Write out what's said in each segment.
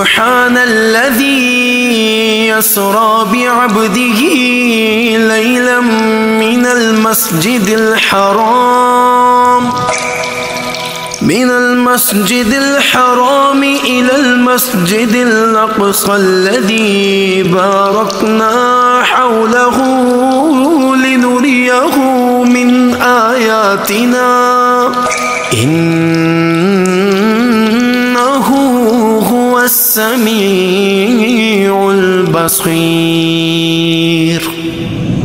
سبحان الذي يسرى بعبده ليلا من المسجد الحرام إلى المسجد الأقصى الذي باركنا حوله لنريه من آياتنا إنه هو السميع البصير۔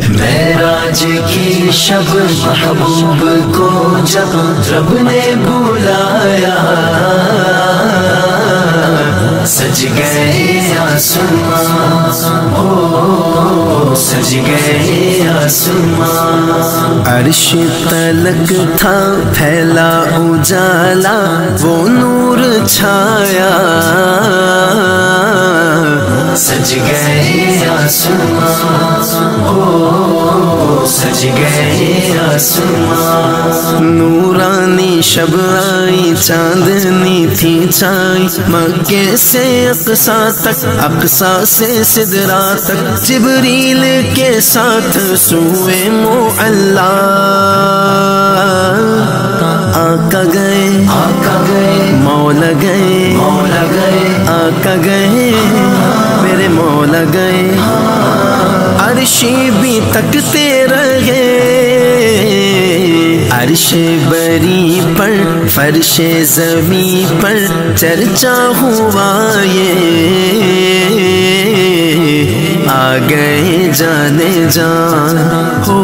معراج کی شب محبوب کو جب رب نے بلایا، سج گئے آسمان، ہو سج گئے آسمان۔ عرش تلک تھا پھیلا اجالا، وہ نور چھایا، سج گئے آسمان، ہو سج گئے آسمان۔ نورانی شب آئی، چاندنی تھی چھائی، مکے سے اقصی تک، اقصی سے سدرا تک، جبریل کے ساتھ سوئے معلا۔ آقا گئے مولا گئے، آقا گئے میرے مولا گئے۔ عرشی بھی تکتے رہے، عرش بری پر فرش زمین پر چرچا ہوا یہ، آ گئے جانے جان، ہو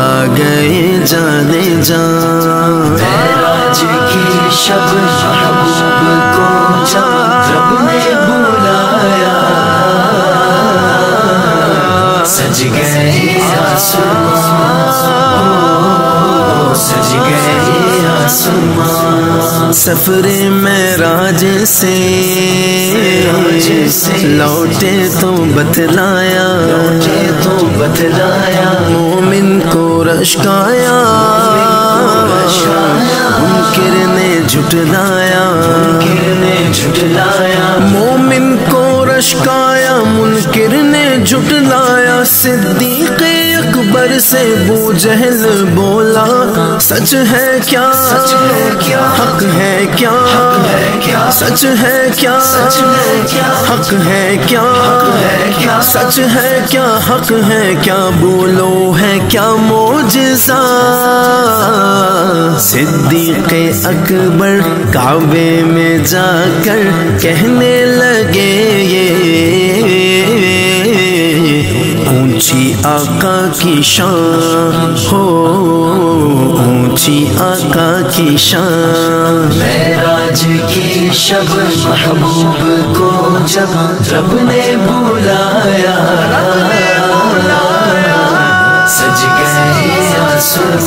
آ گئے جانے جان۔ معراج کی شب محبوب کو جب رب نے بلایا، سج گئے آسمان، سج گئے آسمان۔ سفر معراج سے لوٹے تو بتلایا، مومن کو رشکایا، منکر نے جھٹلایا، مومن کو رشکایا، منکر نے جھٹلایا۔ صدیق اکبر سے ابو جہل بولا، سچ ہے کیا حق ہے کیا، سچ ہے کیا حق ہے کیا، سچ ہے کیا حق ہے کیا، بولو ہے کیا معجزہ۔ صدیق اکبر کعبے میں جا کر کہنے لگے یہ اونچی آقا کی شان، ہو اونچی آقا کی شان۔ معراج کی شب محبوب کو جب رب نے بلایا، سج گئے آسمان،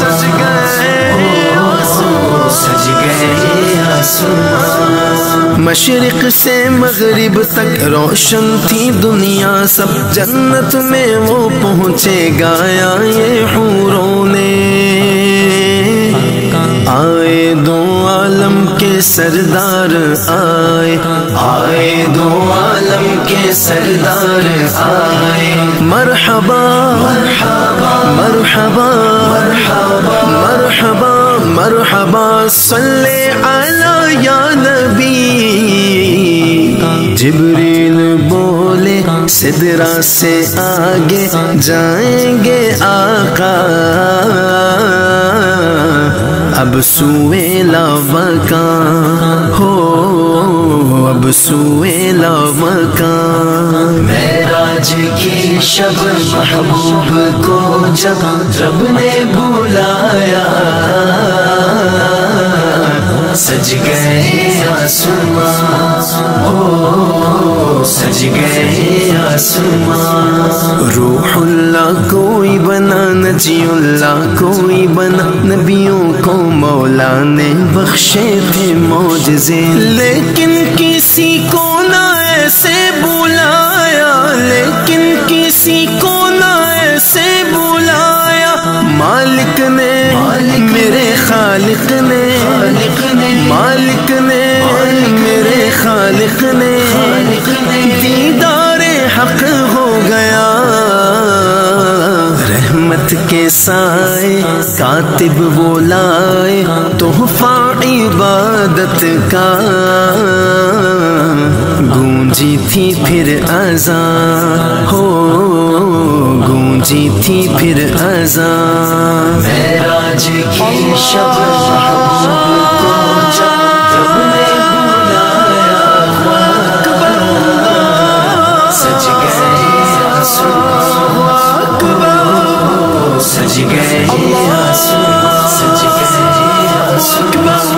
سج گئے آسمان۔ مشرق سے مغرب تک روشن تھی دنیا سب، جنت میں وہ پہنچے گایا یہ حوروں نے۔ آئے دو عالم کے سردار آئے، آئے دو عالم کے سردار آئے، مرحبا مرحبا مرحبا مرحبا مرحبا، صلی علی یا نبی۔ جبریل بولے سدرا سے آگے جائیں گے آقا، اب سوئے لامکان، ہو اب سوئے لامکان۔ معراج کی شب محبوب کو جب رب نے بلایا، سج گئے آسمان، ہو سج گئے آسمان۔ روح اللہ کوئی بنا، نجی اللہ کوئی بنا، نبیوں کو مولا نے بخشے تھے معجزے، لیکن کسی کو نہ ایسے بلایا، لیکن کسی کو نہ ایسے بلایا، مالک نے میرے خالق نے، مالک نے میرے خالق نے دیدار حق ہو گیا، رحمت کے سائے کاتب وہ لائے تحفہ عبادت کا، گونجی تھی پھر اذان ہو، گونجی تھی پھر اذان، معراج کی شب محبوب کو جب رب نے بلایا، سج گئے آسمان، سج گئے آسمان، سج گئے آسمان،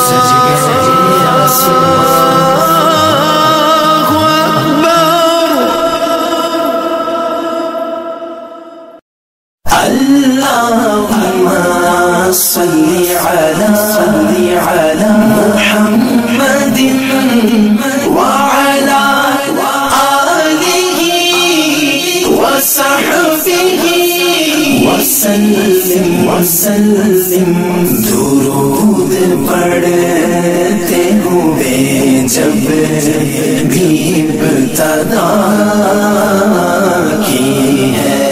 سج گئے آسمان۔ اللهم صل على محمد وعلى آله وصحبه وسلم درود پڑھتے ہوئے جب بھی ابتدا کی ہے،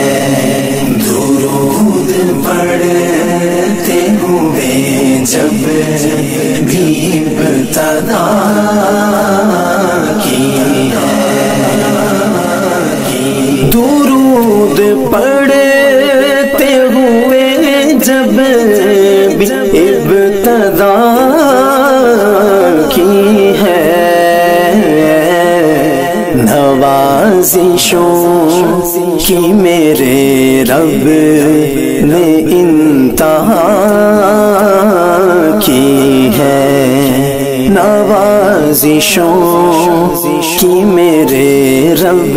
درود پڑھتے ہوئے جب بھی ابتدا کی ہے، درود پڑھتے ہوئے جب بھی ابتدا کی ہے، نوازشوں کی میرے رب نے انتہا کی ہے، نوازشوں کی میرے رب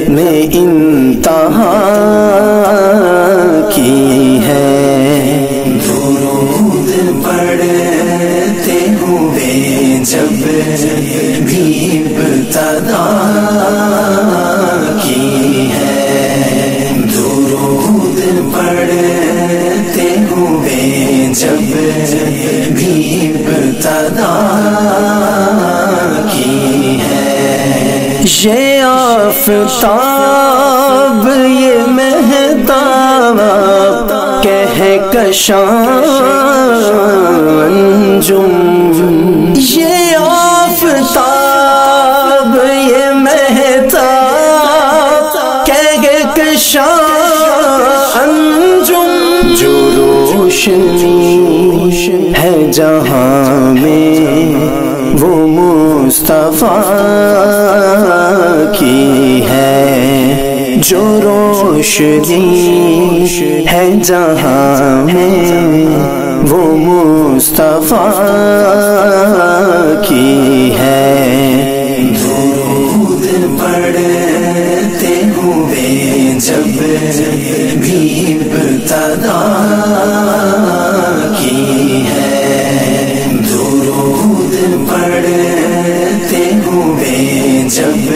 نے انتہا کی ہے، درود پڑھتے ہوئے جب بھی ابتدا کی ہے، درود پڑھتے ہوئے جب بھی ابتدا کی ہے، یہ آفتاب یہ مہتاب کہکشاں انجم، یہ آفتاب یہ مہتاب کہکشاں انجم، جو روشنی ہے جہاں میں وہ مصطفیٰ کی ہے، جو روشنی ہے جہاں میں وہ مصطفیٰ کی ہے، درود پڑھتے ہوئے جب بھی ابتدا کی ہے، درود پڑھتے ہوئے جب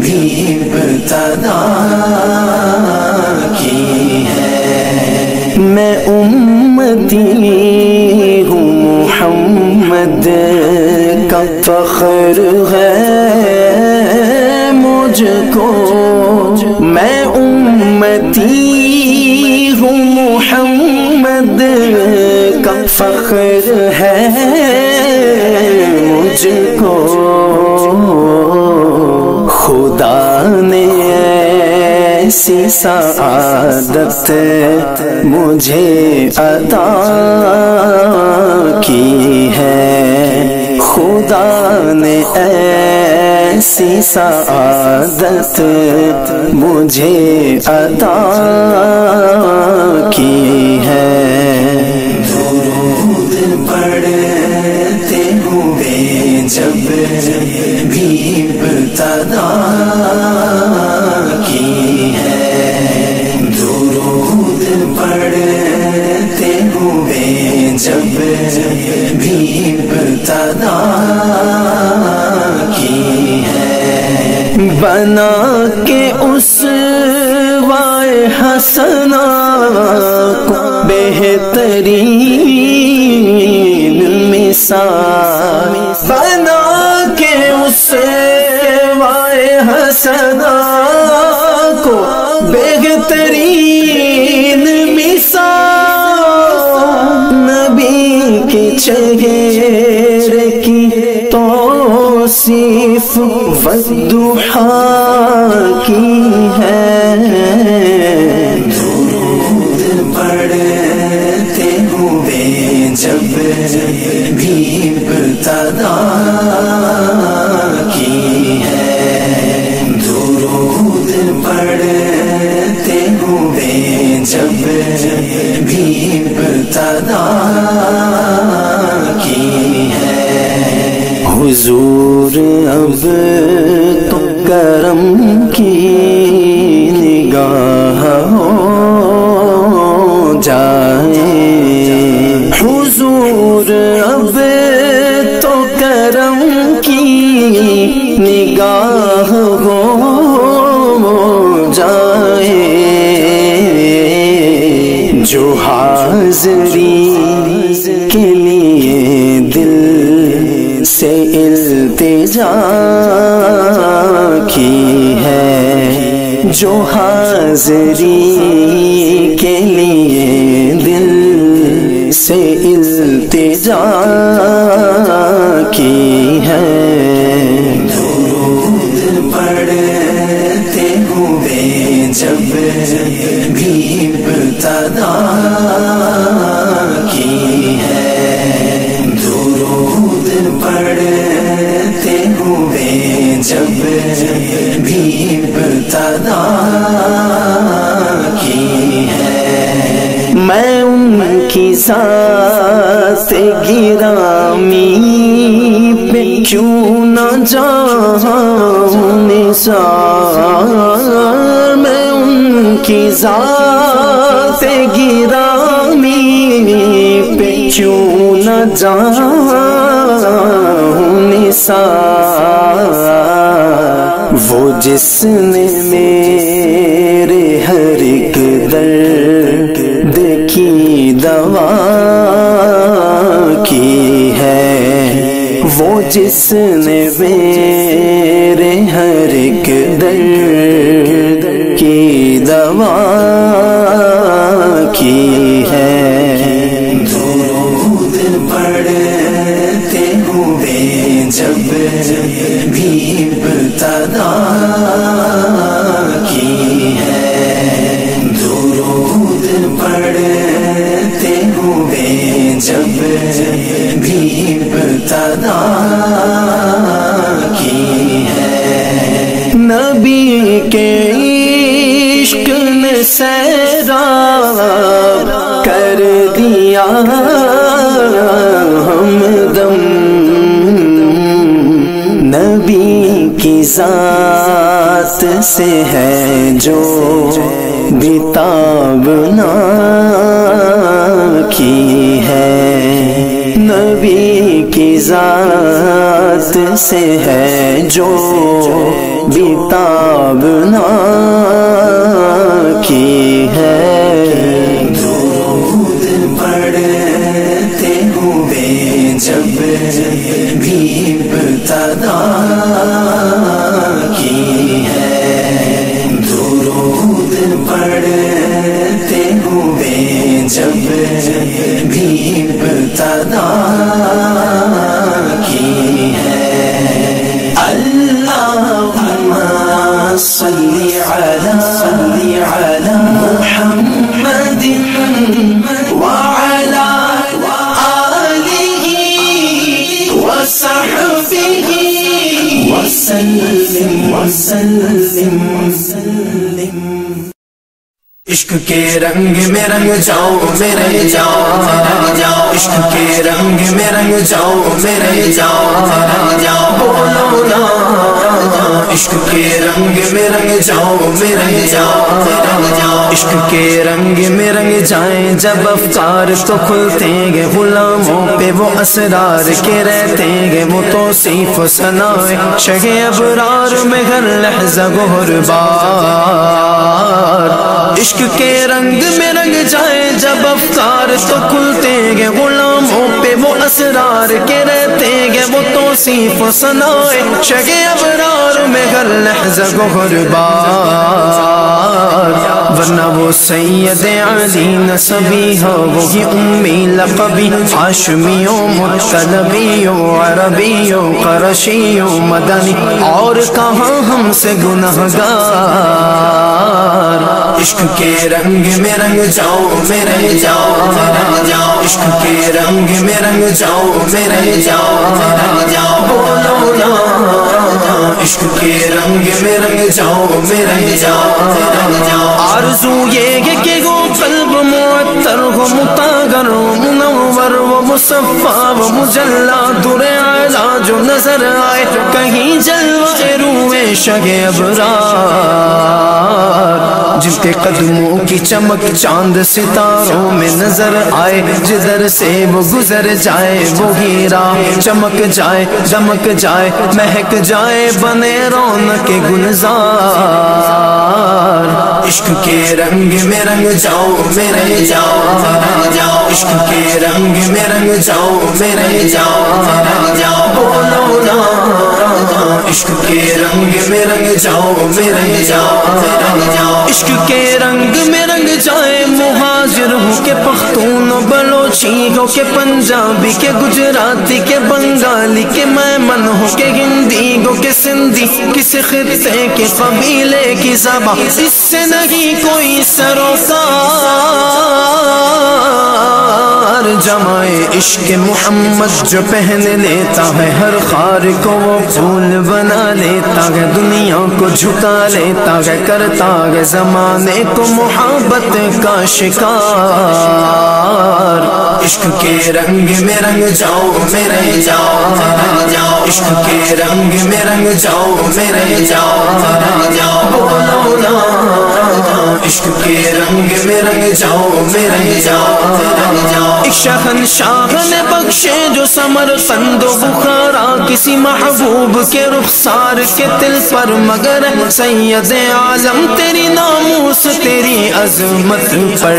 بھی ابتدا کی ہے، میں امتی ہوں محمد کا فخر ہے مجھ کو، میں امتی ہوں محمد کا فخر ہے مجھ کو، خدا نے ایسی سعادت مجھے عطا کی ہے، خدا نے ایسی سعادت مجھے عطا کی ہے، درود پڑھتے ہوئے جب بھی ابتدا کی ہے، درود پڑھتے ہوئے جب بھی ابتدا کی ہے، بنا کے اسوائے حسنہ کو بہترین مثال بنا کے اس وائے حسنا کو بہترین مثال نبی کے چہرے کی توصیف والضحا کی ہے درود پڑھتے ہوئے جب بھی ابتدا کی ہے درود پڑھتے ہوئے جب بھی ابتدا کی ہے حضور اب تو کرم کی نگاہ ہو جائے حضور اب تو کرم کی نگاہ ہو جائے جو حاضری کے لیے دل سے التجا کی ہے جو حاضری کے لیے دل سے التجا کی ہے درود پڑھتے ہوئے جب بھی ابتدا کی ہے درود پڑھتے ہوئے جب بھی ابتدا کی ہے میں ان کی ذات گرامی پہ کیوں نہ جاؤں نثار میں ان کی ذات گرامی پہ کیوں نہ جاؤں نثار وہ جس نے میرے ہر ایک درد کی دوا کی ہے وہ جس نے میرے ہر ایک درد کی دوا کی ہے درود پڑھتے ہوئے جب بھی ابتدا کی ہے درود پڑھتے ہوئے جب بھی ابتدا کی ہے نبی کے عشق نے سیراب کر دیا ہمدم نبی کی ذات سے ہے جو بتابنا کی ہے نبی کی ذات سے ہے جو بتابنا کی ہے درود پڑھتے ہوئے جب بھی ابتدا کی ہے درود پڑھتے ہوئے جب بھی ابتدا کی ہے اللہم صلی علی محمد وعلی آلہ وصحبہ وسلم عشق کے رنگ میں رنگ جاؤ میرے جاؤ عشق کے رنگ میں رنگ جاؤ میرے جاؤ بولو نا عشق کے رنگ میں رنگ جاؤ میرے جاؤ عشق کے رنگ میں رنگ جائیں جب افکار تو کھلتے گے غلاموں پہ وہ اسرار کے رہتے گے وہ توصیف ثنائے شہ ابرار میں ہر لحظہ گہر بار عشق کے رنگ میں رنگ جائیں جب افکار تو کھلتے گے غلاموں پہ وہ اسرار کے رہتے گے وہ توصیف ثنائے شہ ابرار میں ہر لحظہ گہر بار ورنہ وہ سید علی نسبی ہو وہی امی لقبی ہاشمیوں مطلبیوں عربیوں قرشیوں مدنی اور کہاں ہم سے گنہگار عشق کے رنگ میں رنگ جاؤ میرے جاؤ عشق کے رنگ میں رنگ جاؤ میرے جاؤ بولو نا عشق کے رنگ میں رنگ جاؤ میرے جاؤ آرزو یہ ہے کہ وہ قلب معطر ہو مطہر و منور و مصفا و مجلا در اعلیٰ جو نظر آئے کہیں جلوہ روئے شہ ابرار جن کے قدموں کی چمک چاند ستاروں میں نظر آئے جدھر سے وہ گزر جائے وہی راہ چمک جائے دمک جائے مہک جائے بنے رونق گلزار عشق کے رنگ میں رنگ جاؤ میرے جاؤ عشق کے رنگ میں رنگ جاؤ میرے جاؤ بولو نا عشق کے رنگ میں رنگ جاؤ میرے جاؤ عشق کے رنگ میں رنگ جائے مہاجر ہو کے پختون و بلوچی ہو کے پنجابی کے گجراتی کے بنگالی کے میمن ہو کے ہندی ہو کے سندھی کسی خطے کے قبیلے کی زبان اس سے نہیں کوئی سروکار جمائے عشق محمد جو پہن لیتا ہے ہر خار کو وہ پھول بنا لیتا ہے دنیا کو جھکا لیتا ہے کرتا ہے زمانے کو محبت کا شکار عشق کے رنگ میں رنگ جاؤ میرے جاؤ عشق کے رنگ میں رنگ جاؤ میرے جاؤ بولو نا عشق کے رنگ میں رنگ جاؤ میرے جاؤ ایک شہنشاہ نے بخشے جو سمرقند و بخارا کسی محبوب کے رخسار کے دل پر مگر سید عالم تیری ناموس تیری عظمت پر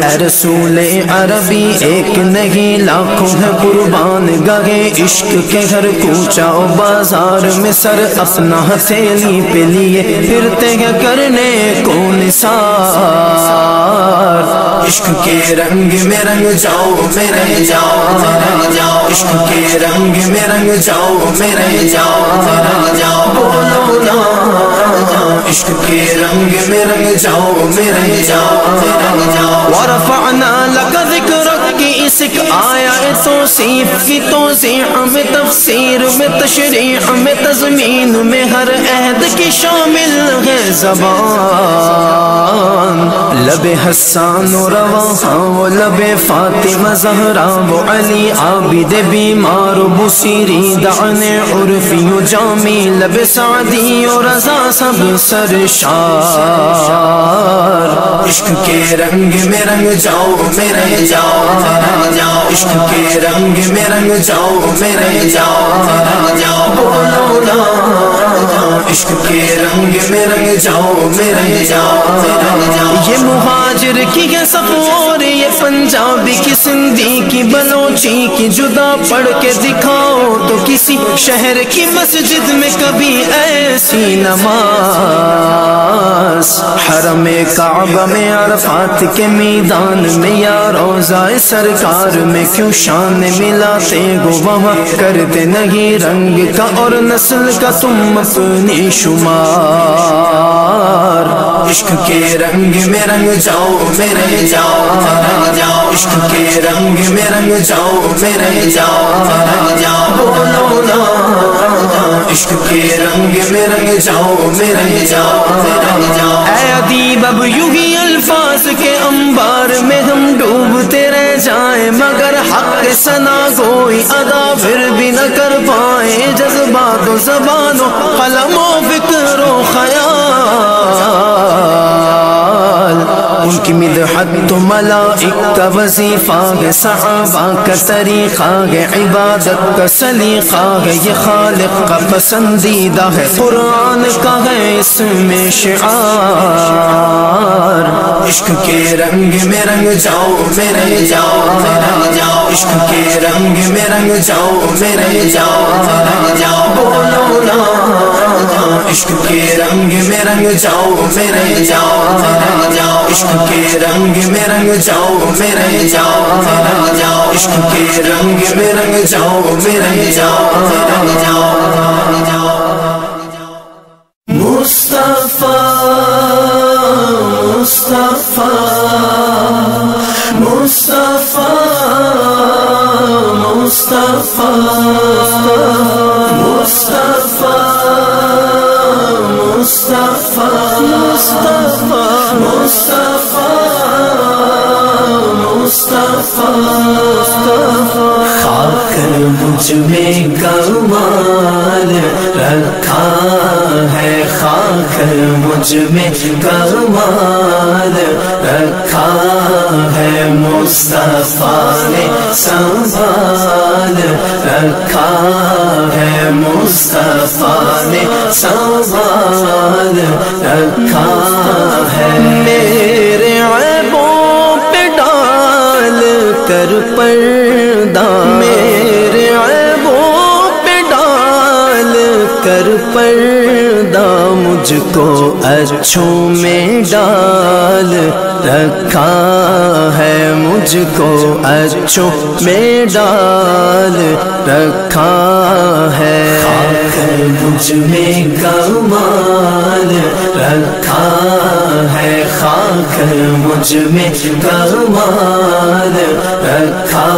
اے رسول عربی ایک نہیں لاکھوں ہے قربان گاہے عشق کے ہر کوچہ و بازار میں سر اپنا ہتھیلی پہ لیے پھرتے ہیں کرنے کو نثار عشق کے رنگ میں رنگ جاؤ میرے جاؤ عشق کے رنگ میں رنگ جاؤ میرے جاؤ بولو نا عشق کے رنگ میں رنگ جاؤ میرے جاؤ ورفعنا لك ذکرک کی اسک آیا توصیف کی توضیح میں تفسیر میں تشریح میں تضمین میں ہر عہد کی شامل ہے زبان لب حسان و رواحہ و لب فاطمہ زہرا و علی عابد بیمار و بصیری دعن عرفی و جامی لب سعدی و رضا سب سرشار عشق کے رنگ میں رنگ جاؤ میرے جاؤ عشق کے رنگ میں رنگ جاؤ میرے جاؤ بولو نا عشق کے رنگ میں رنگ جاؤ میرے جاؤ یہ مہاجر کی ہے صفور یہ پنجابی کی سندھی کی بلوچی کی جدا پڑھ کے دکھاؤ تو کسی شہر کی مسجد میں کبھی ایسی نماز حرم کعبہ میں عرفات کے میدان میں یا روضہ سرکار میں کیوں شان ملاتے گو وہاں کرتے نہیں رنگ کا اور نسل کا تم اپنی شمار عشق کے رنگ میں رنگ جاؤ میرے جاؤ عشق کے رنگ میں رنگ جاؤ میرے جاؤ بولو نا عشق کے رنگ میں رنگ جاؤ میرے جاؤ اے ادیب اب یوں ہی الفاظ کے انبار میں ہم ڈوبتے رہ جائیں مگر حق ثنا کوئی ادا پھر بھی نہ کر پائیں جذبات و زبان و قلم و فکر و خیال، ان کی مدحت تو ملائک کا وظیفہ ہے، صحابہ کا طریقہ ہے، عبادت کا سلیقہ ہے، یہ خالق کا پسندیدہ ہے، قرآن کا ہے اس میں شعار۔ عشق کے رنگ میں رنگ جاؤ میرے جاؤ رنگ جاؤ، عشق کے رنگ میں رنگ جاؤ میرے جاؤ رنگ جاؤ، بولو نا عشق کے رنگ میں رنگ جاؤ میرے جاؤ رنگ جاؤ، عشق کے رنگ میں رنگ جاؤ میرے جاؤ رنگ جاؤ، عشق کے رنگ میں رنگ جاؤ میرے جاؤ رنگ جاؤ۔ مصطفیٰ مصطفیٰ مصطفیٰ مصطفیٰ مصطفیٰ مصطفیٰ مصطفیٰ مصطفیٰ، خاک مجھ میں کمال رکھا ہے، خاک مجھ میں کمال رکھا ہے، مصطفیٰ نے سنبھال رکھا ہے، مصطفیٰ نے سنبھال رکھا ہے، میرے عیبوں پہ ڈال کر پردہ، میرے عیبوں پہ ڈال کر پردہ، مجھ کو اچھوں میں ڈال رکھا ہے، مجھ کو اچھوں میں ڈال رکھا ہے، خاک مجھ میں کمال رکھا ہے، خاک مجھ میں کمال رکھا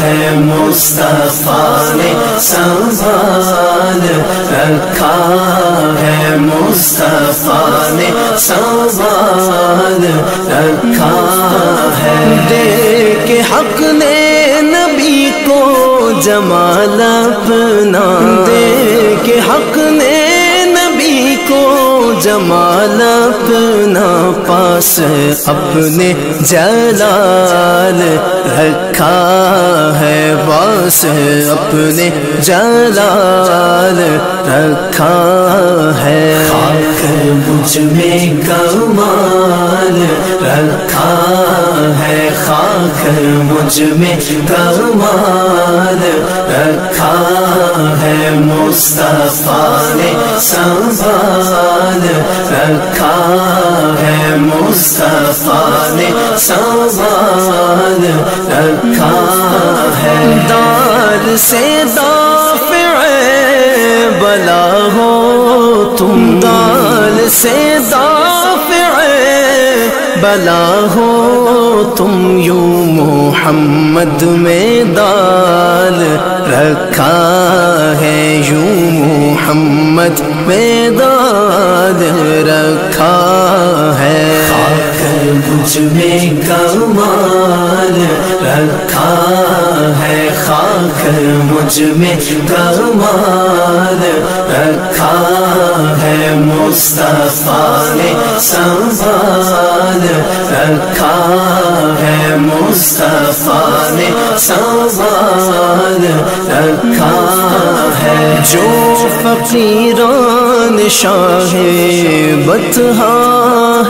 ہے، مصطفیٰ نے سنبھال رکھا ہے، مصطفیٰ نے سنبھال رکھا ہے، دیکھ حق نے نبی کو جمال اپنا، دیکھ حق نے نبی کو جمال اپنا، پاس اپنے جلال رکھا ہے، پاس اپنے جلال رکھا ہے، خاک مجھ میں کمال رکھا ہے، خاک مجھ میں کمال رکھا ہے، مصطفیٰ نے سنبھال رکھا ہے، مصطفیٰ نے سنبھال رکھا ہے، دار سے دافع بلا ہو تم، دال سے دافع بلا ہو تم، یوں محمد میں دال رکھا ہے، یوں محمد میں دال رکھا ہے، خاک مجھ میں کمال رکھا ہے، خاک مجھ میں کمال رکھا ہے، مصطفیٰ نے سنبھال رکھا ہے، مصطفیٰ نے سنبھال رکھا ہے، جو فقیران شاہ بطحا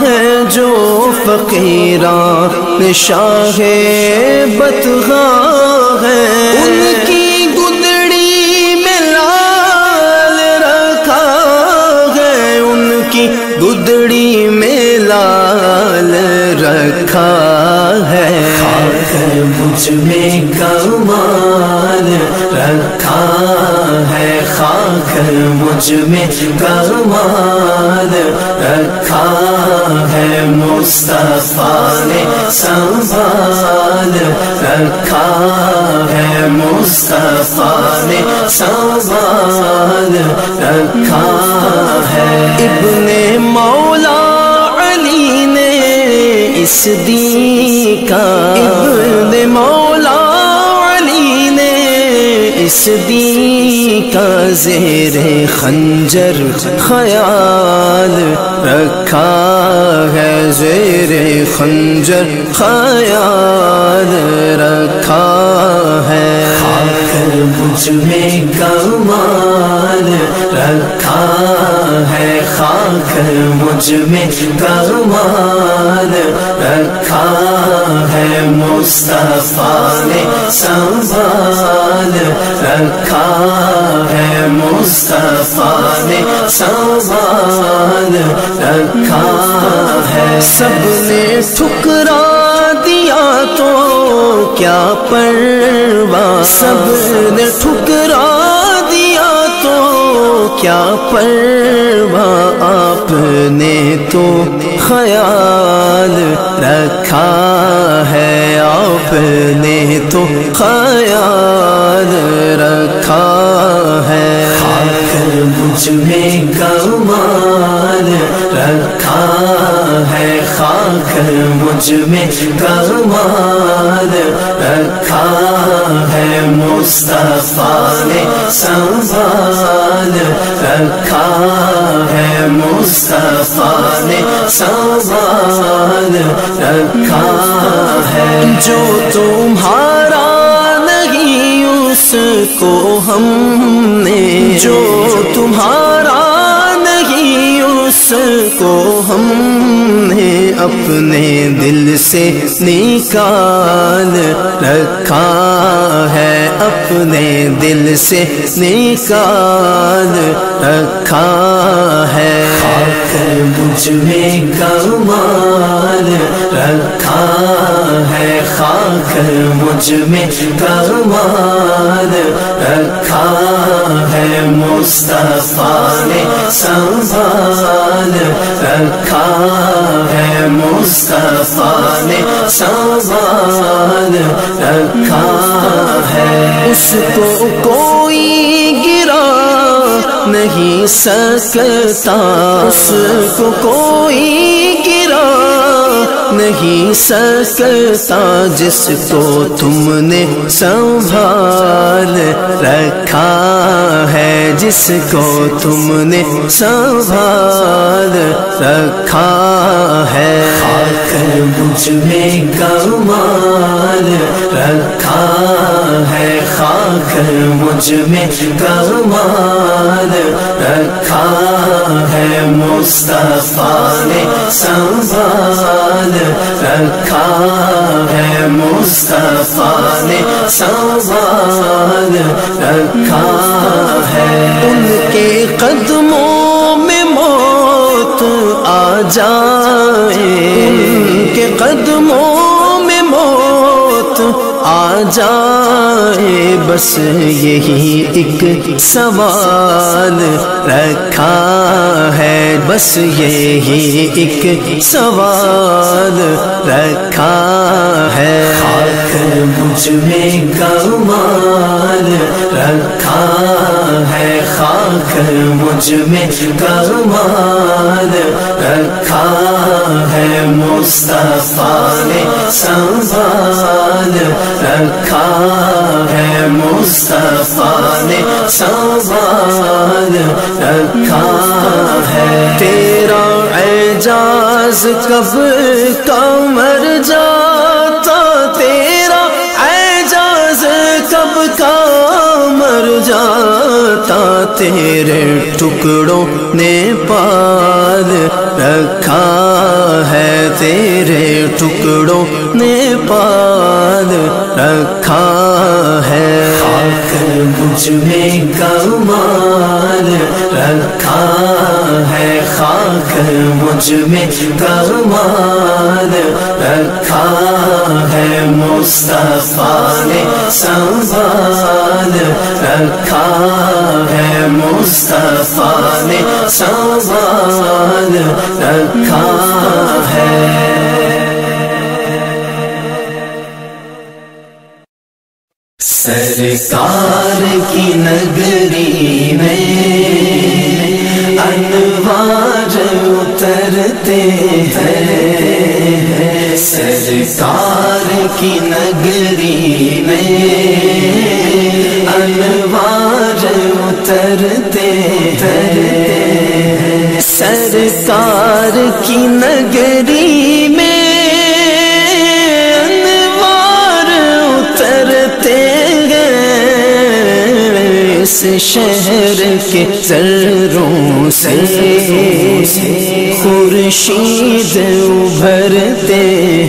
ہے، جو فقیران شاہ بطحا ہے، ان کی گدڑی میں لال رکھا ہے، ان کی گدڑی میں لال رکھا ہے، خاک مجھ میں کمال رکھا ہے، خاک مجھ میں کمال رکھا ہے، مصطفیٰ نے سنبھال رکھا ہے، مصطفیٰ نے سنبھال رکھا ہے، ابن مولا علی نے اس دین کا، ابن مولا علی نے صدیق کا زیر خنجر خیال رکھا ہے، زیر خنجر خیال رکھا ہے، خاک مجھ میں کمال رکھا ہے، خاک مجھ میں کمال رکھا ہے، مصطفیٰ نے سنبھال رکھا ہے، مصطفیٰ نے سنبھال رکھا ہے، سب نے ٹھکرا دیا تو کیا پرواہ، سب نے ٹھکرا دیا تو کیا پرواہ، آپ نے تو خیال رکھا ہے، آپ نے تو خیال رکھا ہے، خاک مجھ میں کمال رکھا ہے، خاک مجھ میں کمال رکھا ہے، مصطفیٰ نے سنبھال رکھا ہے، مصطفیٰ نے سنبھال رکھا ہے، جو تمہارا نہیں اس کو ہم نے، جو تمہارا نہیں اس کو ہم نے اپنے دل سے نکال رکھا ہے، اپنے دل سے نکال رکھا ہے، خاک مجھ میں کمال رکھا ہے، خاک مجھ میں کمال رکھا ہے، مصطفیٰ نے سنبھال رکھا ہے، مصطفیٰ نے سنبھال رکھا ہے، اس کو کوئی گرا نہیں سکتا، اس کو کوئی گرا نہیں سکتا، جس کو تم نے سنبھال رکھا ہے، جس کو تم نے سنبھال رکھا ہے، خاک مجھ میں کمال رکھا ہے، خاک مجھ میں کمال رکھا ہے، مصطفیٰ نے سنبھال رکھا ہے، مصطفیٰ نے سنبھال رکھا ہے، ان کے قدموں میں موت آ جائے، ان کے قدموں میں موت آ جائے، بس یہی ایک سوال رکھا ہے، بس یہی ایک سوال رکھا ہے، خاک مجھ میں کمال رکھا ہے، خاک مجھ میں کمال رکھا ہے، مصطفیٰ نے سنبھال رکھا ہے، مصطفیٰ نے سنبھال رکھا ہے، تیرا اعجاز کب کا مر جاتا، تیرا اعجاز کب کا مر جاتا، تیرے ٹکڑوں نے پال رکھا ہے، تیرے ٹکڑوں نے پال رکھا ہے، خاک مجھ میں کمال رکھا ہے، خاک مجھ میں کمال رکھا ہے، مصطفیٰ نے سنبھال رکھا ہے، مصطفیٰ نے سنبھال رکھا ہے، سرکار کی نگری میں انوار اترتے ہیں، سرکار کی نگری میں انوار اترتے ہیں سرکار کی نگری میں انوار اترتے ہیں اس شہر کے ذروں سے خورشید ابھرتے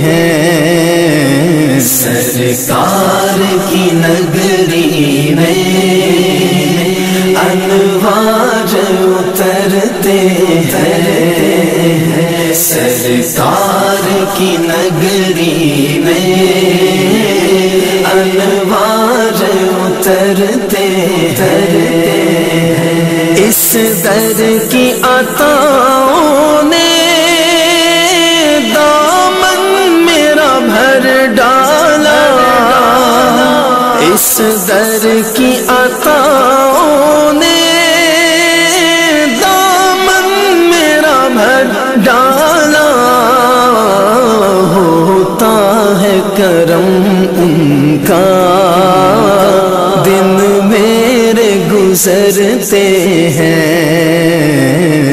ہیں سرکار کی نگری میں انوار اترتے ہیں سرکار کی نگری میں انوار اترتے ہیں اس در کی عطاؤں نے دامن میرا بھر ڈالا اس در کی عطاؤں نے دامن میرا بھر ڈالا ہوتا ہے کرم ان کا دن میرے گزرتے ہیں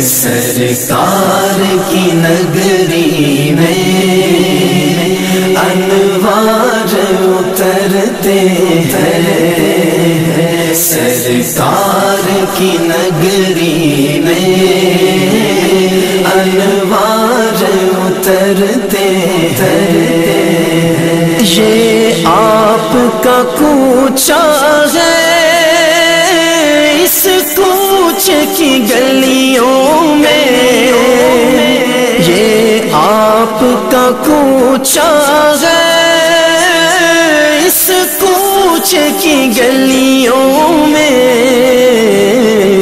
سرکار کی نگری میں انوار اترتے ہیں سرکار کی نگری میں انوار اترتے ہیں یہ آپ کا کوچہ ہے اس کوچے کی گلیوں میں یہ آپ کا کوچہ ہے اس کوچے کی گلیوں میں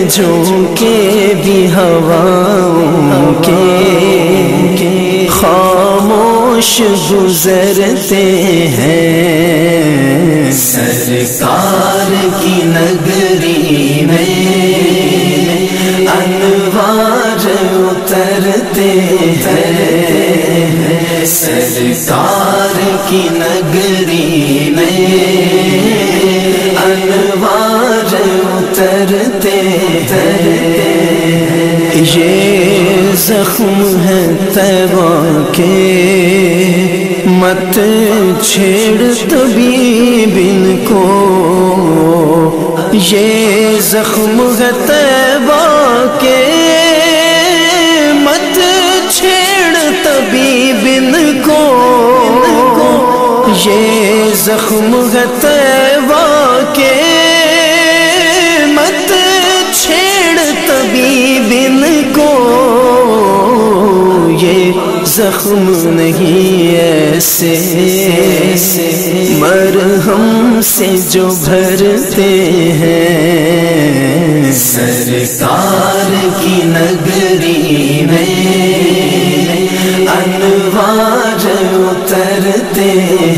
جھونکے بھی ہواؤں کے خاموش گزرتے ہیں سرکار کی نگری میں انوار اترتے ہیں سرکار کی نگری میں انوار اترتے ہیں یہ زخم ہے طیبہ کے مت چھیڑ طبیب ان کو یہ زخم ہے طیبہ کے مت چھیڑ طبیب ان کو یہ زخم ہے طیبہ کے مت چھیڑ طبیب ان کو یہ زخم نہیں ایسے مرہم سے جو بھرتے ہیں سرکار کی نگری میں انوار اترتے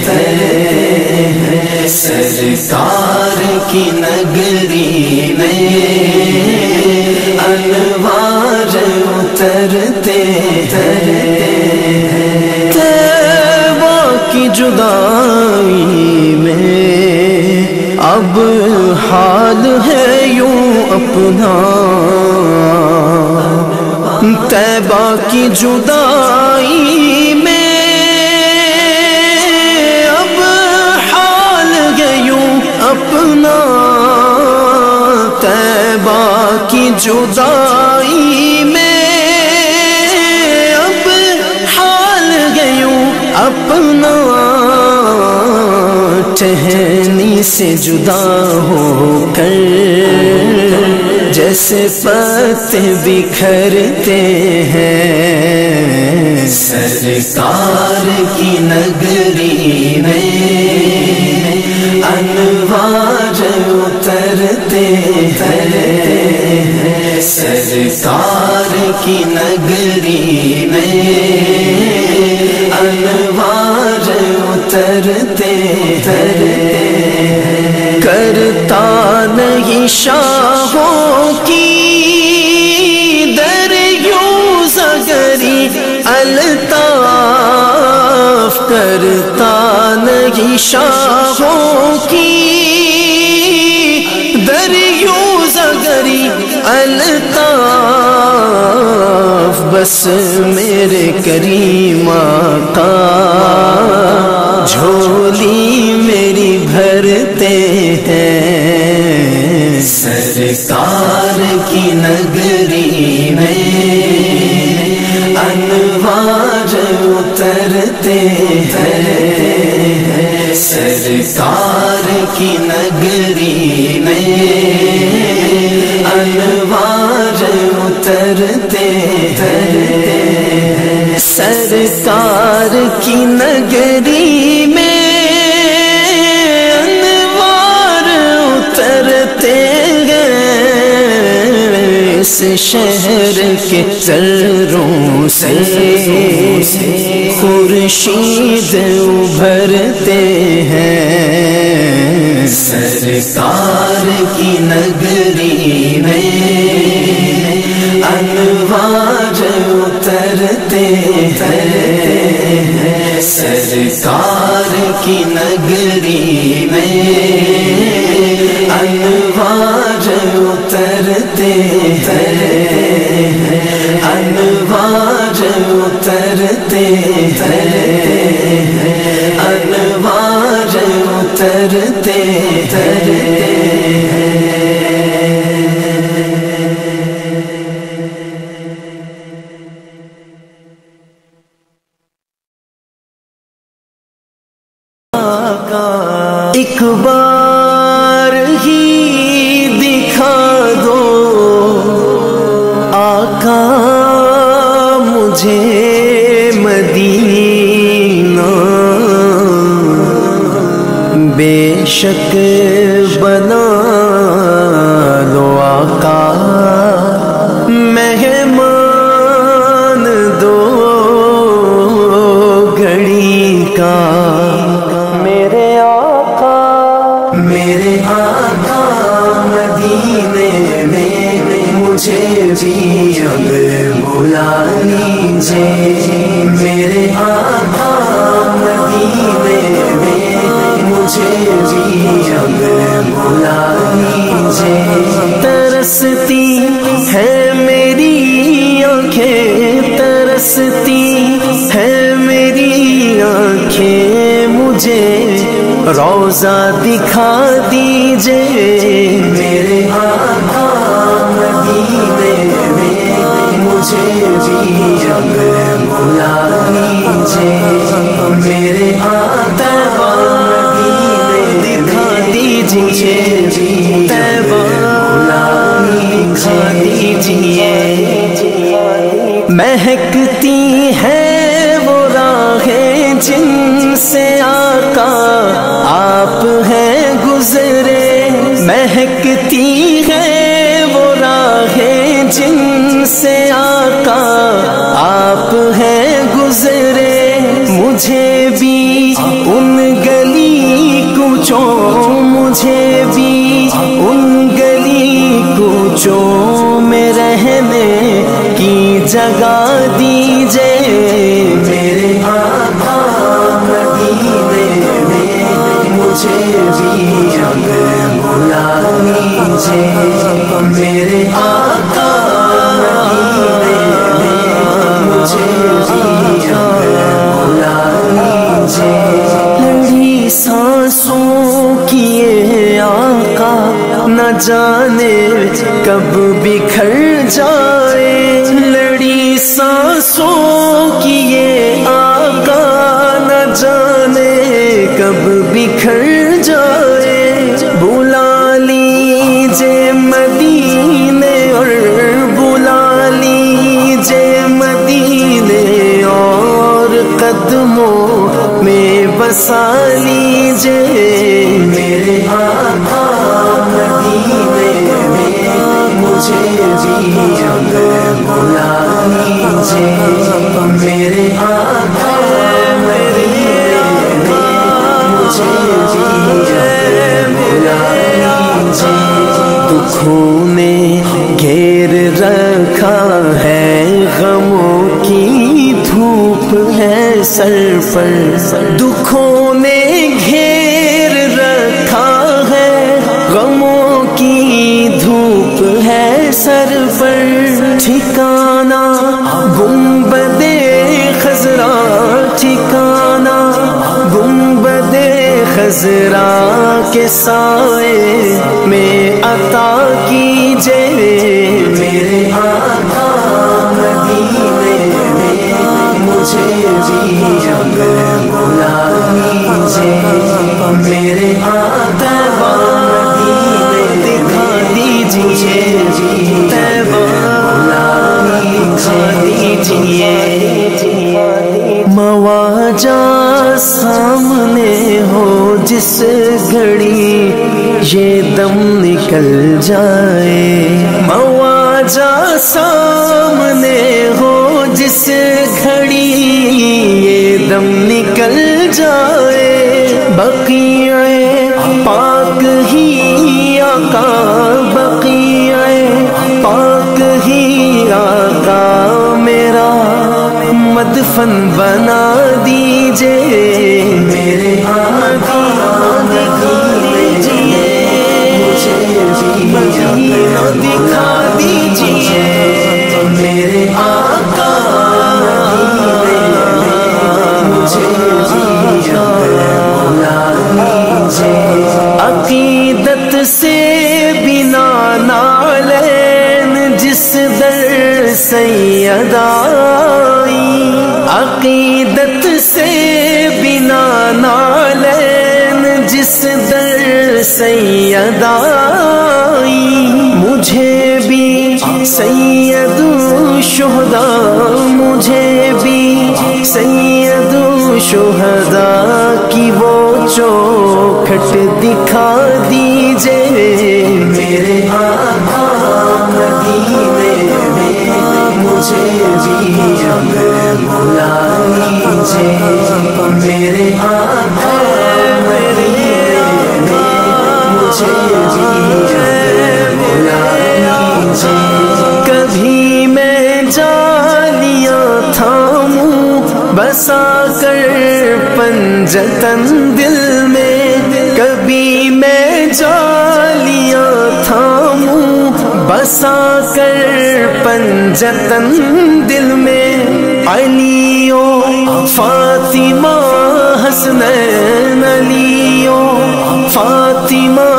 ہیں سرکار کی نگری میں انوار اترتے ہیں طیبہ کی جدائی میں اب حال ہے یوں اپنا طیبہ کی جدائی میں اب حال ہے یوں اپنا طیبہ کی جدائی میں اب حال ہے یوں اپنا ٹہنی سے جدا ہو کر جیسے پتے بکھرتے ہیں سرکار کی نگری میں انوار اترتے ہیں سرکار کی نگری میں انوار اترتے ہیں کرتا نہیں شاہوں کی دریوں زگری الطاف کرتا نہیں شاہوں کی الطاف بس میرے کریم آقا جھولی میری بھرتے ہیں، سرکار کی نگری میں انوار اترتے ہیں، سرکار کی نگری میں انوار اترتے ہیں، سرکار کی نگری میں انوار اترتے ہیں، اس شہر کے ذروں سے خورشید ابھرتے ہیں، سرکار کی نگری میں انوار اترتے ہیں، سرکار کی نگری میں انوار اترتے ہیں، انوار اترتے ہیں، انوار اترتے ہیں۔ ایک بار ہی دکھا دو آقا مجھے مدینہ، بے شک بنا لو آقا مہمان دو گھڑی کا، میرے آقا مدینے میں مجھے بھی اب بلا لیجیے، میرے آقا مدینے میں مجھے بھی اب بلا لیجیے، ترستی ہے میری آنکھیں، ترستی ہے میری آنکھیں، مجھے روضہ دکھا دیجئے، میرے آقا مدینے میں مجھے بھی اب بلا لیجیے، میرے آقا مدینے دکھا دیجئے، بلا دکھا دیجئے، مہکتی ہے وہ راہیں جن سے آقا آپ ہیں گزرے، مہکتی ہے وہ راہیں جن سے آقا آپ ہیں گزرے، مجھے بھی ان گلی کوچوں، مجھے بھی ان گلی کوچوں میں رہنے کی جگہ دیجئے، میرے آقا مدینے میں مجھے بھی اب بلا لیجیے، میرے آقا مدینے میں مجھے بھی اب بلا لیجیے، لڑی سانسوں کی یہ آقا نہ جانے کب بکھر جائے، لڑی سانسوں کی یہ آقا نہ جانے کب بکھر جائے، بلا لیجے مدینے اور بلا لیجے مدینے اور قدموں میں بسا لیجے، میرے آقا مدینے میں مجھے بھی اب بلا لیجیے، میرے آقا مدینے میں مجھے بھی اب بلا لیجیے، دکھوں نے گھیر رکھا ہے غموں کی دھوپ ہے سر پر، دکھوں نے گھیر رکھا ہے غموں کی دھوپ ہے پر ٹھکانا گنبد خضرا ٹھکانا گنبد خضرا کے سائے میں عطا کیجے میرے آقا مدینے میں مجھے بھی اب بلا لیجیے میرے آقا مدینے دکھا دیجیے طیبہ بلا لیجیے مواجہ سامنے ہو جس گھڑی یہ دم نکل جائے مواجہ سامنے ہو جس گھڑی یہ دم نکل جائے بقیع پاک ہی آقا بقیع پاک ہی آقا میرا مدفن بنا دیجئے میرے آقا دکھا دیجئے مدینہ دکھا دیجئے میرے آقا مجھے بلا لیجئے عقیدت سے بنا نالین جس در سید آئی عقیدت سے بنا نالین جس در سید آئی مجھے بھی سید الشہداء مجھے بھی سید الشہداء کی وہ چوکھٹ دکھا دیجئے میرے آقا مدینے میں مجھے بھی اب بلا لیجیے میرے آقا مدینے میں مجھے بھی اب بلا لیجیے کبھی میں جالیاں تھاموں بسا کر پنجتن دل میں کبھی میں جالیاں تھاموں بسا کر پنجتن دل میں علی و فاطمہ حسنین علی و فاطمہ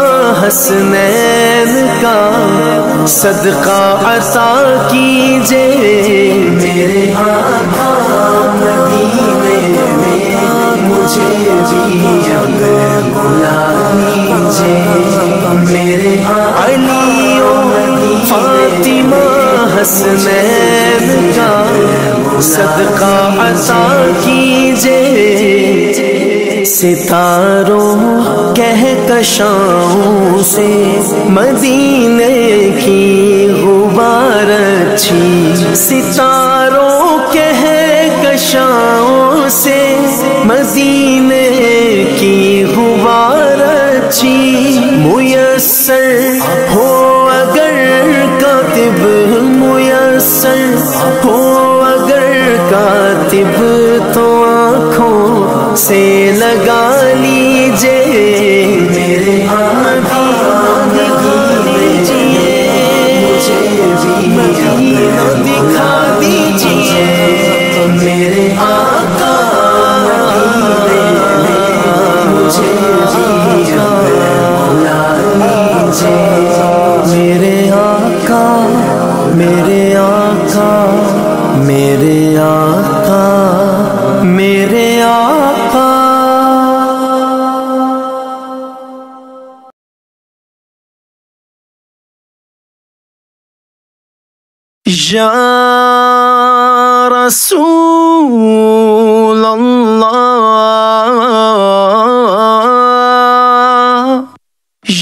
حسنین کا صدقہ عطا کیجے میرے آقا مدینے میں مجھے بھی اب بلا لیجیے میرے علی و فاطمہ حسنین کا صدقہ عطا کیجے ستاروں کہکشاؤں سے مدینے کی غبار اچھی ستاروں کہکشاؤں سے مدینے کی غبار اچھی میسر ہو اگر کاتب میسر ہو اگر کاتب تو آنکھوں سے لگا لیجئے میرے آقا دکھا دیجئے مجھے بھی دکھا دیجئے میرے آقا مجھے بھی بلا لیجئے میرے آقا میرے آقا میرے آقا میرے آقا یا رسول اللہ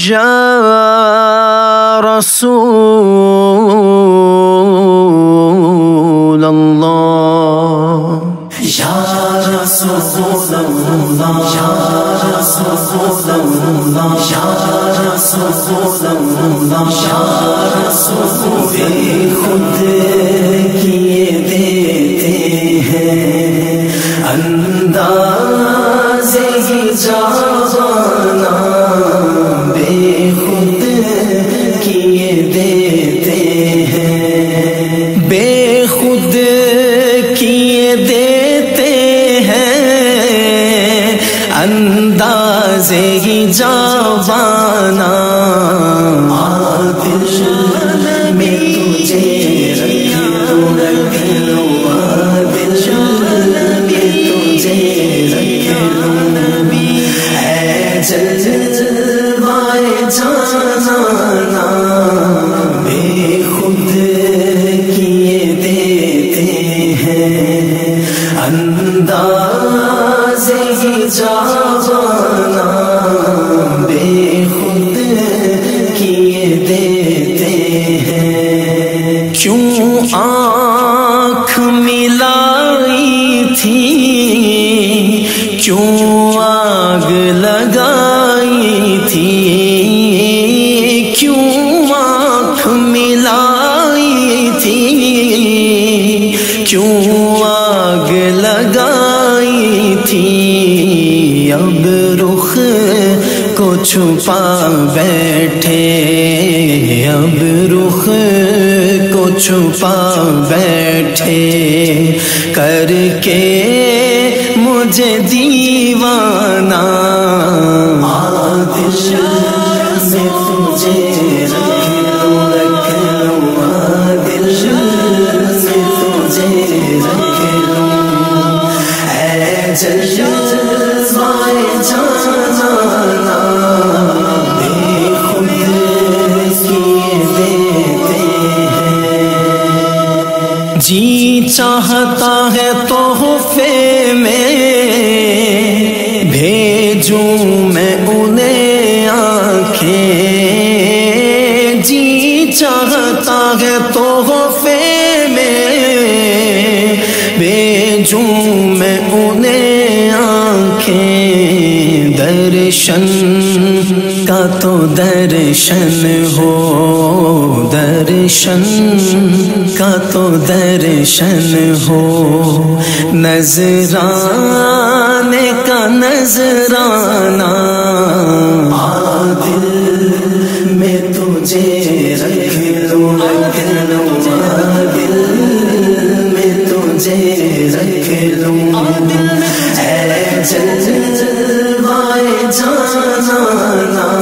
یا رسول اللہ یا رسول اللہ یا رسول اللہ یا رسول اللہ یا رسول خود کیے دیتے ہیں انداز ہی جانا بے خود کیے دیتے ہیں ہی جاوانا دل میں تجھے رکھ لوں دل میں تجھے رکھ لوں اے جلوائے جانانا بے خود کیے دیتے ہیں انداز ہی جاوانا بے خود کیے دیتے ہیں کیوں آنکھ ملائی تھی کیوں آگ لگائی تھی کیوں آنکھ ملائی تھی کیوں آگ لگائی تھی اب رخ کو چھپا بیٹھے اب رخ کو چھپا بیٹھے کر کے مجھے دیوانہ دل میں تجھے رکھ لوں دل میں تجھے رکھ لوں اے جلوائے جانانا بے خود کیے دیتے ہیں جی چاہتا ہے تحفے میں بھیجوں میں انہیں آنکھیں جی چاہتا ہے تحفے میں بھیجوں میں انہیں آنکھیں درشن کا تو درشن ہو درشن کا تو درشن ہو نذرانے کا نذرانہ دل میں تجھے رکھ لوں دل میں تجھے رکھ لوں اے جلوائے جانانا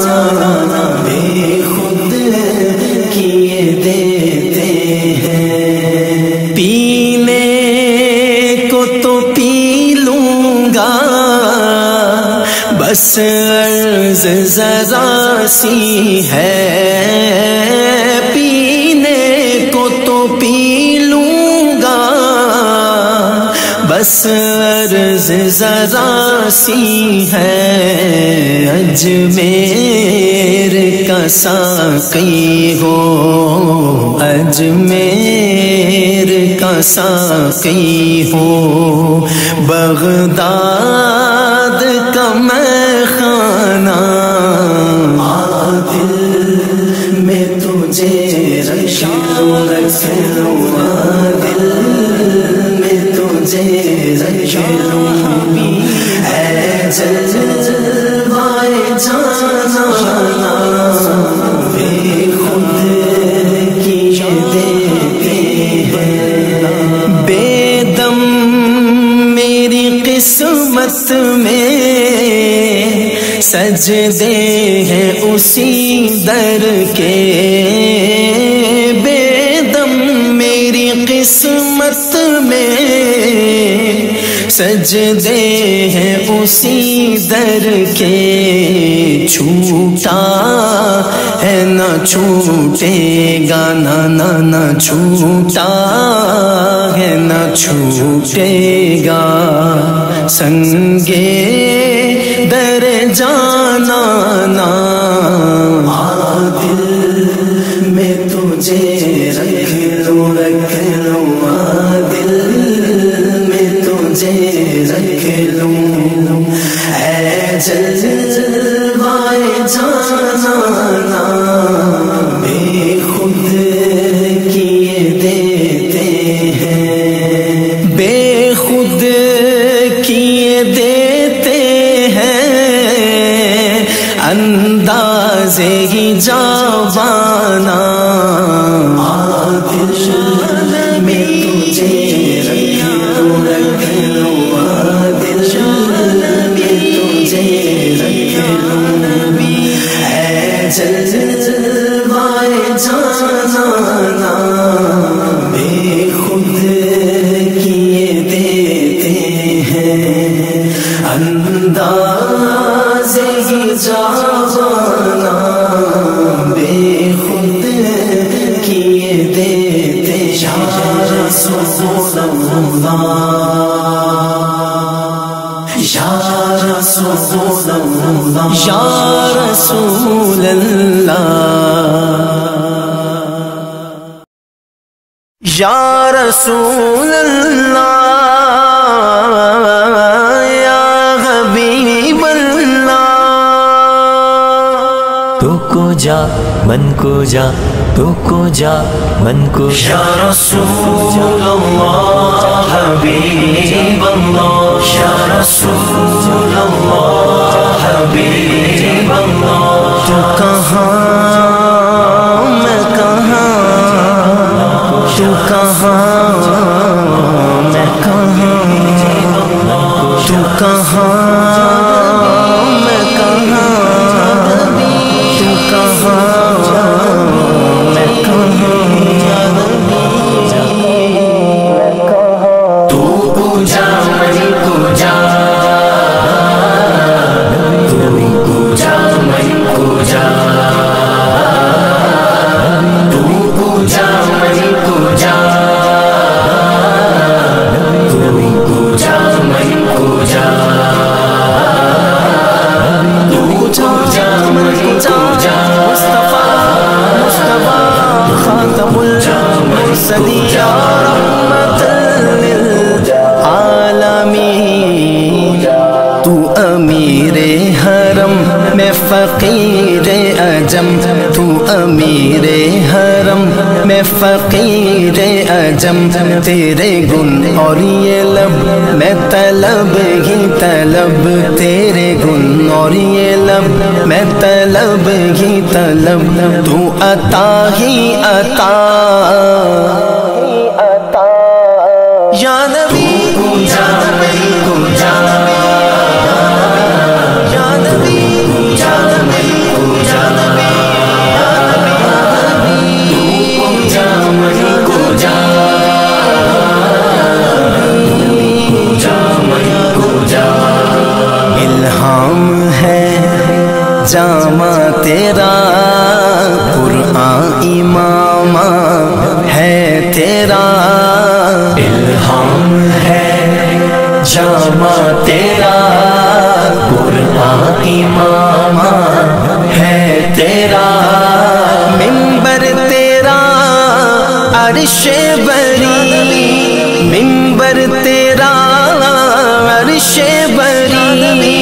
بے خود کیے دیتے ہیں پینے کو تو پی لوں گا بس عرض ذرا سی ہے پینے کو تو پی لوں گا بس عرض ذرا سی ہے اجمیر کا ساقی ہو اجمیر کا ساقی ہو بغداد کا میخانہ دل میں تجھے رکھ لوں دل میں تجھے رکھ لوں اے جلوائے جانانا بے خود کیے دیتے ہیں بے دم میری قسمت میں سجدے ہیں اسی در کے بے دم میری قسمت میں سجدے ہیں اسی در کے چھوٹا ہے نہ چھوٹے گا نہ چھوٹا ہے نہ چھوٹے گا سنگے در جانا دل میں تجھے رکھ لوں دل میں تجھے رکھ لوں اے جلوائے جانانا بے خود کیے دیتے ہیں بے خود کیے دیتے ہیں انداز ہی جاوانا جانا بے خود کیے دیتے ہیں انداز ہی جانا بے خود کیے دیتے یا رسول اللہ یا رسول اللہ یا رسول اللہ یا رسول اللہ یا حبیب اللہ تو کو جا من کو جا تو کو جا من کو جا یا رسول اللہ حبیب اللہ یا رسول اللہ حبیب اللہ تو کہاں میں کہاں تو کہاں میں کہاں تو کہاں میں کہاں تو کہاں میں کہاں تو پوجا من پوجا تو پوجا من پوجا تو پوجا من پوجا تو پوجا من پوجا تو پوجا من پوجا مصطفیٰ خاتم المرسلین یا رحمت للعالمین تو امیر حرم میں فقیر عجم تو امیر حرم میں فقیر عجم تیرے گن اور یہ لب میں طلب ہی طلب تیرے گن اور یہ لب میں طلب ہی طلب تو عطا ہی عطا یا نبی پوجا من پوجا یا نبی پوجا من پوجا تو پوجا من پوجا پوجا من پوجا الہام ہے جامع تیرا قرآن امام ہے تیرا الہام ہے جامع تیرا قرآن امام ہے تیرا منبر تیرا عرش بری منبر تیرا عرش بری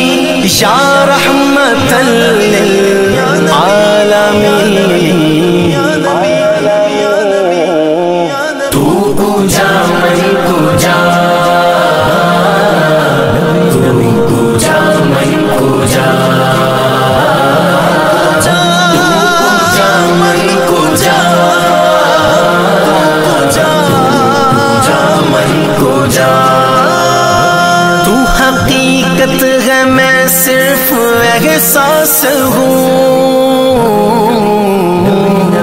یا رحمت للعالمین تو پوجا من پوجا تو پوجا من پوجا تو پوجا من پوجا پوجا من پوجا تو حقیقت ہے میں صرف احساس ہوں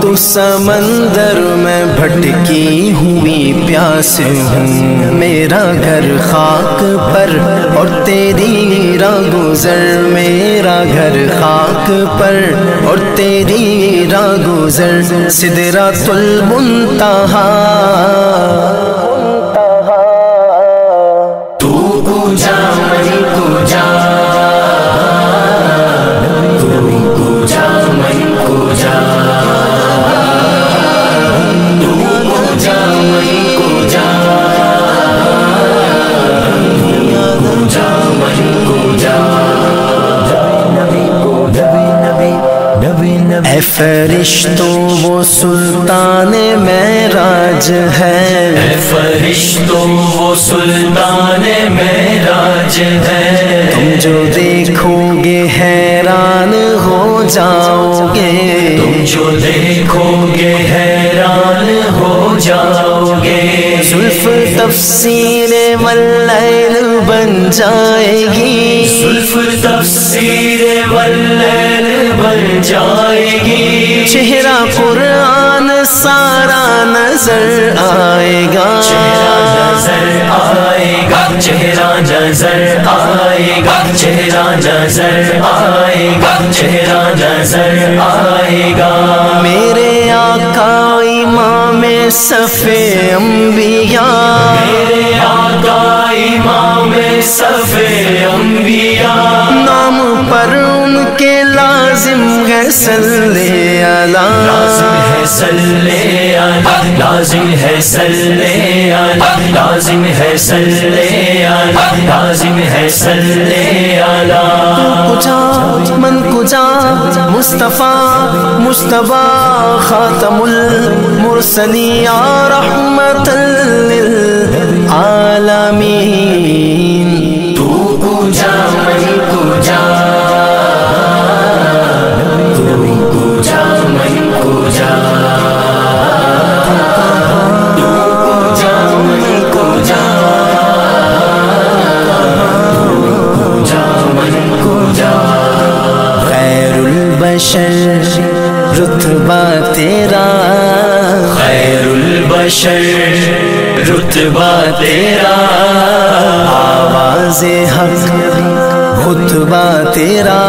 تو سمندر میں بھٹکی ہوئی پیاس ہوں میرا گھر خاک پر اور تیری راہ گزر میرا گھر خاک پر اور تیری راہ گزر سدرۃ المنتہا تو پوجا من پوجا تو پوجا من پوجا تو پوجا من پوجا پوجا من پوجا اے فرشتوں وہ سلطان معراج ہے اے فرشتوں وہ سلطان معراج ہے تم جو دیکھو گے حیران ہو جاؤ گے تم جو دیکھو گے حیران ہو جاؤ گے زلف تفسیر واللیل بن جائے گی، زلف تفسیر واللیل بن جائے گی، چہرہ قرآن سارا نظر آئے گا، چہرہ نظر آئے گا، چہرہ نظر آئے گا، چہرہ نظر آئے گا، چہرہ نظر آئے گا۔ میرے آقا امام صف انبیاء، میرے آقا امام صف انبیاء، نام پر ان کے لازم ہے صلی اللہ، لازم ہے صلی اللہ، لازم ہے صلی اللہ، لازم ہے صلی اللہ، لازم ہے صلی اللہ۔ کجا من کجا مصطفیٰ مجتبی خاتم المرسلین یا رحمت للعالمین، تو کجا من کجا، تو کجا من کجا، تو کجا من کجا، تو کجا من کجا۔ خیر البشر رتبہ تیرا، خیر البشر رتبہ تیرا، آواز حق خطبہ تیرا،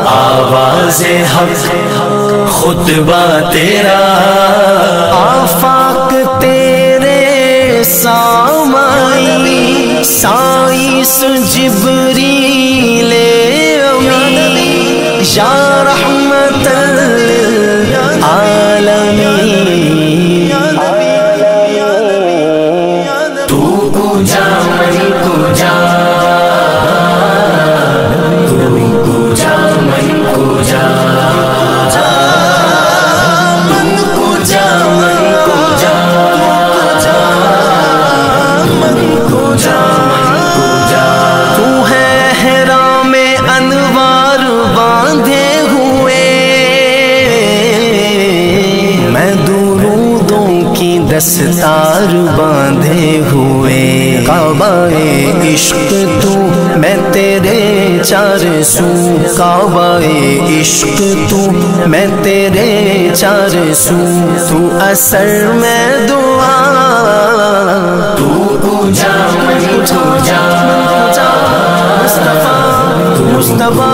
آواز حق خطبہ تیرا، آفاق تیرے سامائی، سائس جبریل امی، یا رحمت للعالمین، تو کجا من کجا، تو کجا من کجا، من کجا من کجا، من کجا من کجا۔ تو ہے احرام انوار باندھے ہوئے، میں درودوں کی دستار باندھے ہوئے، کعبہ عشق تو میں تیرے چار سو، کعبہ عشق تو میں تیرے چار سو، تو اثر میں دعا، تو کجا من کجا، مصطفیٰ مجتبی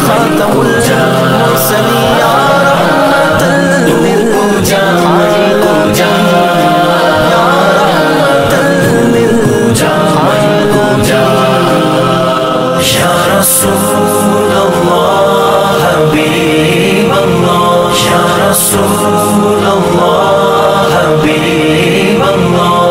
خاتم المرسلین یا رحمت للعالمین، یا رسول اللہ حبیب اللہ، یا رسول اللہ حبیب اللہ۔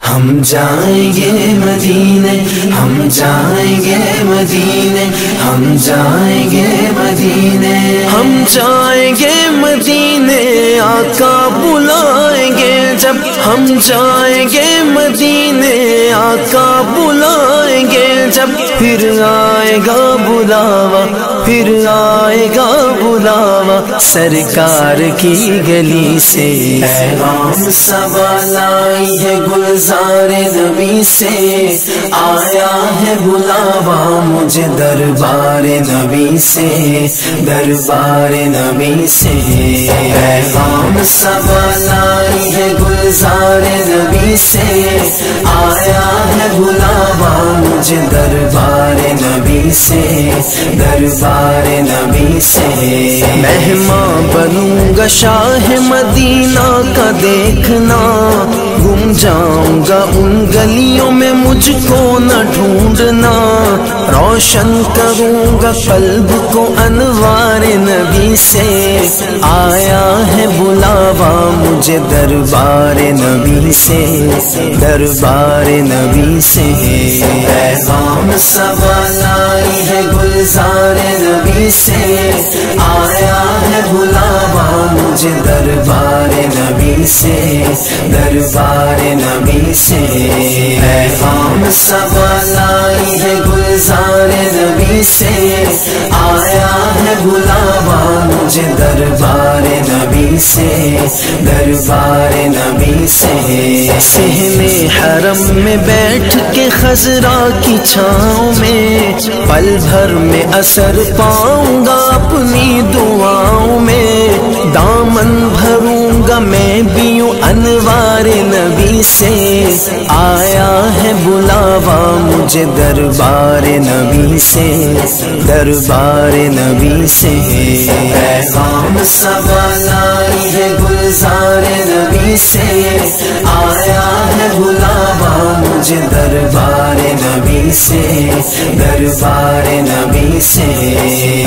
ہم جائیں گے مدینے، ہم جائیں گے مدینے، ہم جائیں گے مدینے، ہم جائیں گے مدینے، آقا بلائیں گے جب، ہم جائیں گے مدینے، آقا بلائیں گے جب، پھر آئے گا بلاوا، پھر آئے گا بلاوا سرکار کی گلی سے، پیغام صبا لائی ہے گلزار نبی سے، آیا ہے بلاوا مجھے دربار نبی سے، دربار نبی سے، پیغام صبا لائی ہے گلزار نبی سے، آیا ہے بلاوا مجھے دربار نبی سے، دربار نبی سے، مہمان بنوں گا شاہ مدینہ کا دیکھنا، گم جاؤں گا ان گلیوں میں مجھ کو نہ ڈھونڈنا، روشن کروں گا قلب کو انوار نبی سے، آیا ہے بلاوا مجھے دربار نبی سے، دربار نبی سے، پیغام صبا لائی ہے گلزار نبی سے، آیا ہے بلاوا مجھے دربار نبی سے، دربار نبی سے، پیغام صبا لائی ہے گلزار نبی سے، آیا ہے بلاوا مجھے دربار نبی سے دربار نبی سے صحن حرم میں بیٹھ کے خضرا کی چھاؤں میں پل بھر میں اثر پاؤں گا اپنی دعاؤں میں دامن بھروں گا میں بھی یوں انوار نبی سے آیا ہے بلاوا مجھے دربار نبی سے دربار نبی سے پیغام سوالائی ہے گلزار نبی سے آیا ہے بلاوا مجھے دربار نبی سے دربار نبی سے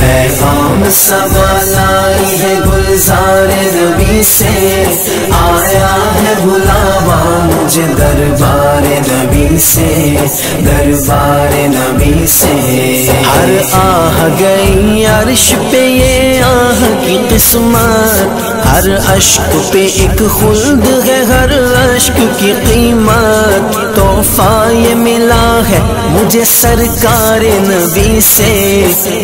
پیغام سوالائی ہے گلزار نبی سے آیا ہے بلاوا مجھے دربار نبی سے دربار نبی سے ہر آہ گئی عرش پہ یہ آہ کی قسمت ہر اشک پہ ایک خلد ہے ہر اشک کی قیمت تحفہ یہ ملا ہے مجھے سرکار نبی سے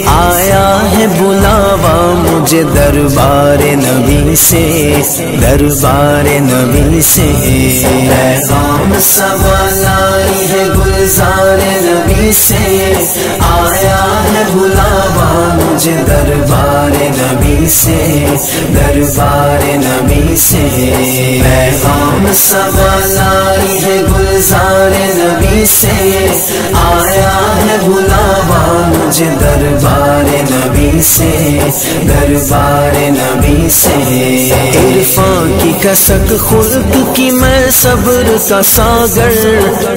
آیا ہے بلاوا مجھے دربار نبی سے دربار نبی سے پیغام سوالائی ہے گلزار نبی سے آیا ہے بلاوا مجھے دربار نبی سے دربار نبی سے پیغام سوالائی ہے گلزار نبی سے آیا ہے بلاوا مجھے دربار نبی سے دربار نبی سے عرفان کی کسک خلق کی میں صبر کا ساگر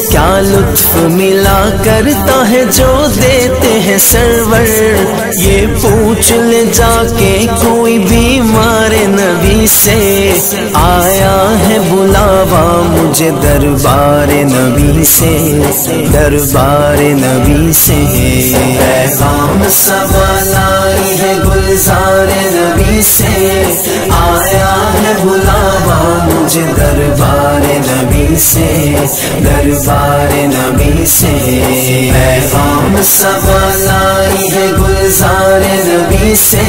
کیا لطف ملا کرتا ہے جو دیتے ہیں سرور یہ پوچھ لے جا کے کوئی بیمار نبی سے آیا ہے بلاوا مجھے دربار نبی سے دربار نبی سے پیغام سوالائی ہے گلزار نبی سے آیا ہے بلاوا مجھے دربار نبی سے دربار نبی سے پیغام سوالائی ہے گلزار نبی سے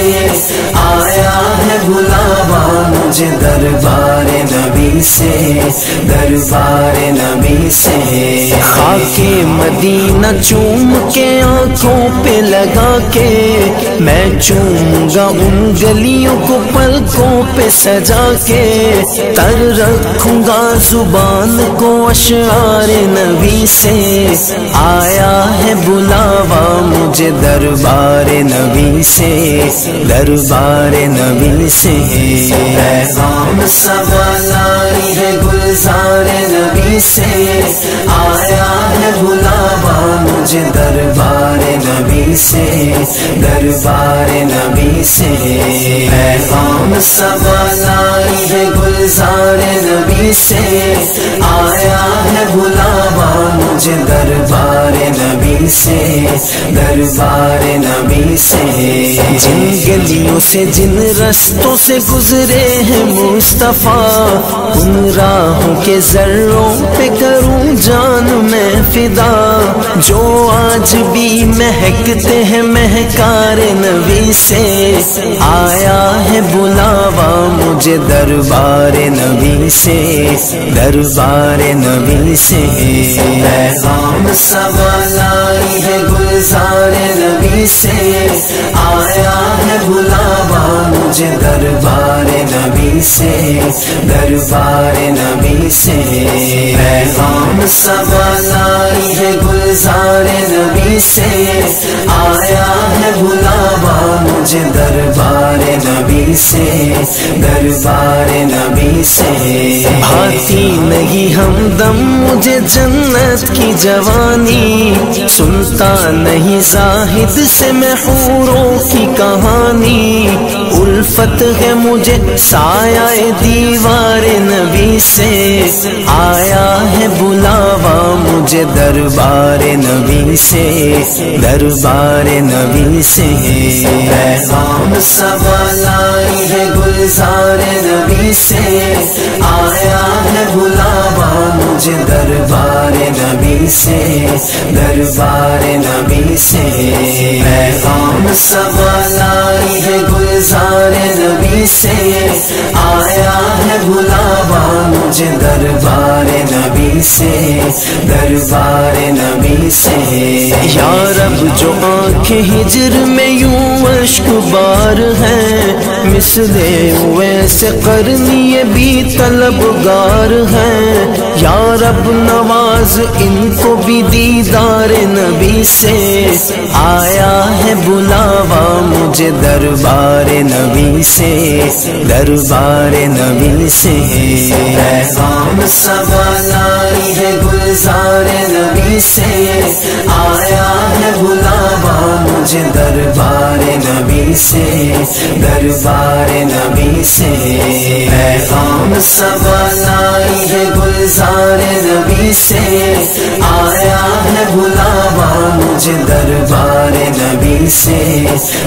آیا ہے بلاوا مجھے دربار نبی سے دربار نبی سے خاک مدینہ چوم کے آنکھوں پہ لگا کے میں چوموں گا ان گلیوں کو پلکوں پہ سجا کے کر رکھوں گا زبان کو اشعار نبی سے آیا ہے بلاوا مجھے دربار نبی سے دربار نبی سے پیغام سوالائی ہے گلزار نبی سے آیا ہے بلاوا مجھے دربار نبی سے دربار نبی سے پیغام سوالائی ہے گلزار نبی سے آیا ہے بلاوا مجھے دربار نبی سے دربار نبی سے جن گلیوں سے جن رستوں سے گزرے ہیں مصطفیٰ ان راہوں کے ذروں پہ کروں جان میں فدا جو آج بھی مہکتے ہیں مہکار نبی سے آیا ہے بلاوا مجھے دربار نبی سے دربار نبی سے پیغام سوالائی ہے گلزار نبی سے آیا ہے بلاوا مجھے دربار نبی سے دربار نبی سے پیغام سوالائی ہے گلزار نبی سے آیا ہے بلاوا مجھے دربار نبی سے دربار نبی سے بھاتی نہیں ہمدم مجھے جنت کی جوانی سنتا نہیں زاہد سے میں حوروں کی کہانی الفت ہے مجھے سایہ دیوار نبی سے آیا ہے بلاوا مجھے دربار نبی سے دربار نبی سے پیغام سوالائی ہے گلزار نبی سے آیا ہے بلاوا مجھے دربار نبی سے دربار نبی سے پیغام سوالائی ہے گلزار نبی سے مجھے دربار نبی سے، دربار نبی سے۔ یا رب جو آنکھیں ہجر میں یوں اشک بار ہیں، مثل ویسے قرنی بھی طلبگار ہیں، یا رب نواز ان کو بھی دیدار نبی سے۔ آیا ہے بلاوا مجھے دربار نبی سے، دربار نبی سے۔ پیغام صبا لائی ہے گلزار نبی سے، آیا ہے بلاوا مجھے دربار نبی سے، دربار نبی سے۔ پیغام صبا لائی ہے گلزار نبی سے، آیا ہے بلاوا مجھے دربار نبی سے،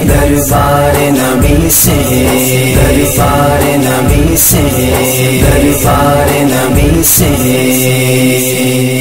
دربار نبی سے، دربار نبی سے، دربار نبی سے۔